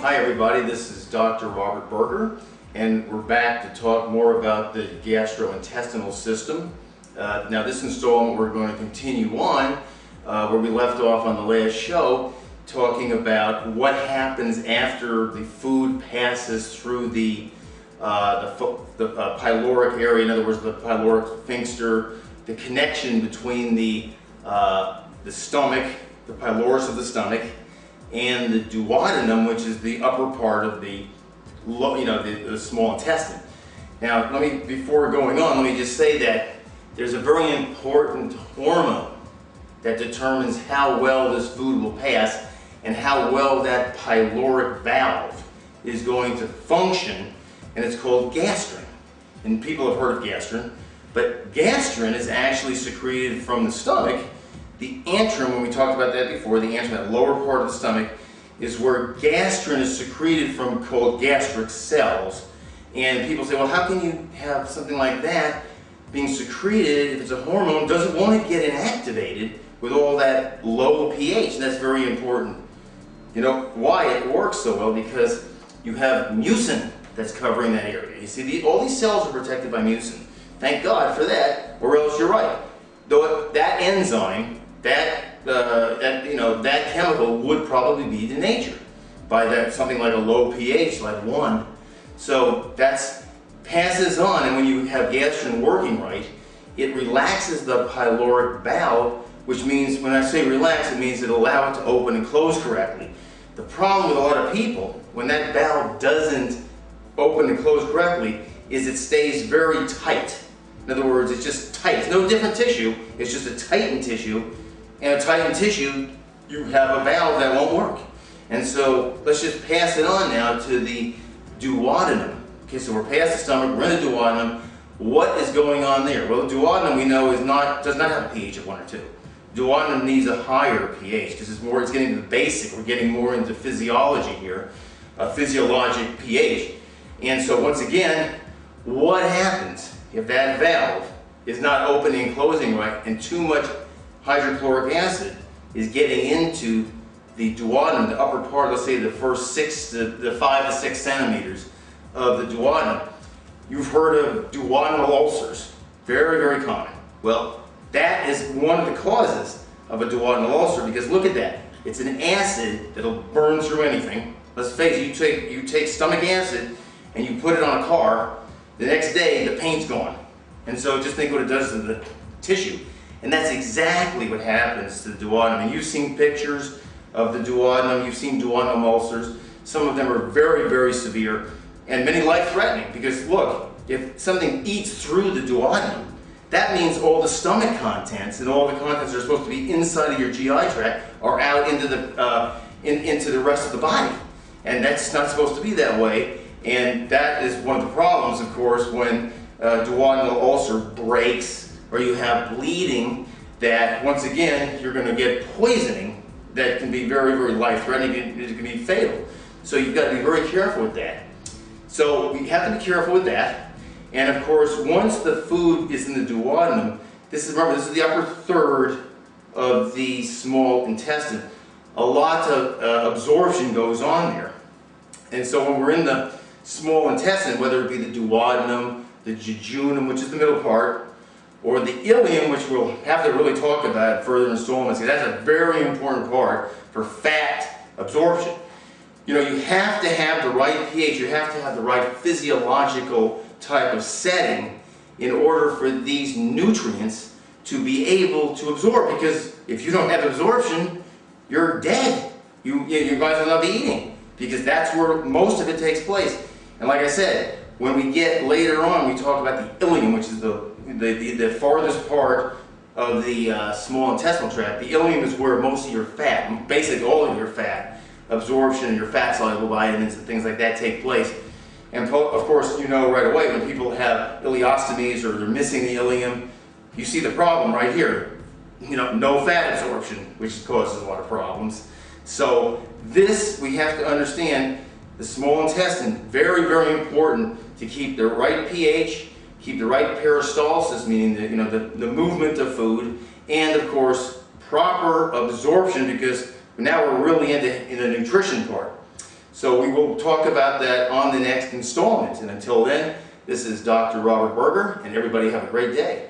Hi everybody, this is Dr. Robert Berger, and we're back to talk more about the gastrointestinal system. Now this installment we're going to continue on where we left off on the last show, talking about what happens after the food passes through the pyloric area, in other words the pyloric sphincter, the connection between the stomach, the pylorus of the stomach, and the duodenum, which is the upper part of the small intestine. Now, before going on, let me just say that there's a very important hormone that determines how well this food will pass and how well that pyloric valve is going to function, and it's called gastrin. And people have heard of gastrin, but gastrin is actually secreted from the stomach. The antrum, when we talked about that before, the antrum, that lower part of the stomach, is where gastrin is secreted from, called gastric cells. And people say, well, how can you have something like that being secreted if it's a hormone? Doesn't want to get inactivated with all that low pH, and that's very important. You know why it works so well? Because you have mucin that's covering that area. You see, all these cells are protected by mucin. Thank God for that, or else you're right. Though that enzyme, that chemical would probably be denatured by something like a low pH, like 1. So that passes on, and when you have gastrin working right, it relaxes the pyloric valve, which means, when I say relax, it means it allows it to open and close correctly. The problem with a lot of people, when that valve doesn't open and close correctly, is it stays very tight. In other words, it's just tight. It's no different tissue, it's just a tightened tissue. And a tightened tissue, you have a valve that won't work. And so let's just pass it on now to the duodenum. Okay, so we're past the stomach, we're in the duodenum. What is going on there? Well, the duodenum, we know, does not have a pH of 1 or 2. Duodenum needs a higher pH because it's getting to the basic. We're getting more into physiology here, a physiologic pH. And so once again, what happens if that valve is not opening and closing right, and too much hydrochloric acid is getting into the duodenum, the upper part, let's say the first 5 to 6 centimeters of the duodenum? You've heard of duodenal ulcers. Very, very common. Well, that is one of the causes of a duodenal ulcer, because look at that. It's an acid that'll burn through anything. Let's face it, you take stomach acid and you put it on a car, the next day the paint's gone. And so just think what it does to the tissue. And that's exactly what happens to the duodenum. And you've seen pictures of the duodenum, you've seen duodenum ulcers. Some of them are very, very severe and many life-threatening, because look, if something eats through the duodenum, that means all the stomach contents and all the contents that are supposed to be inside of your GI tract are out into the rest of the body. And that's not supposed to be that way. And that is one of the problems, of course, when duodenal ulcer breaks or you have bleeding, that once again you're going to get poisoning that can be very, very life-threatening. It can be fatal. So you've got to be very careful with that. So we have to be careful with that. And of course, once the food is in the duodenum, remember, this is the upper third of the small intestine. A lot of absorption goes on there. And so when we're in the small intestine, whether it be the duodenum, the jejunum, which is the middle part, or the ileum, which we'll have to really talk about in further installments, because that's a very important part for fat absorption. You know, you have to have the right pH, you have to have the right physiological type of setting in order for these nutrients to be able to absorb, because if you don't have absorption, you're dead. You guys will not be eating, because that's where most of it takes place. And like I said, when we get later on, we talk about the ileum, which is the farthest part of the small intestinal tract. The ileum is where most of your fat, basically all of your fat, absorption and your fat-soluble vitamins and things like that take place. And of course, you know right away when people have ileostomies or they're missing the ileum, you see the problem right here. You know, no fat absorption, which causes a lot of problems. So this, we have to understand, the small intestine, very, very important to keep the right pH, keep the right peristalsis, meaning the movement of food, and of course proper absorption, because now we're really in the nutrition part. So we will talk about that on the next installment. And until then, this is Dr. Robert Berger, and everybody have a great day.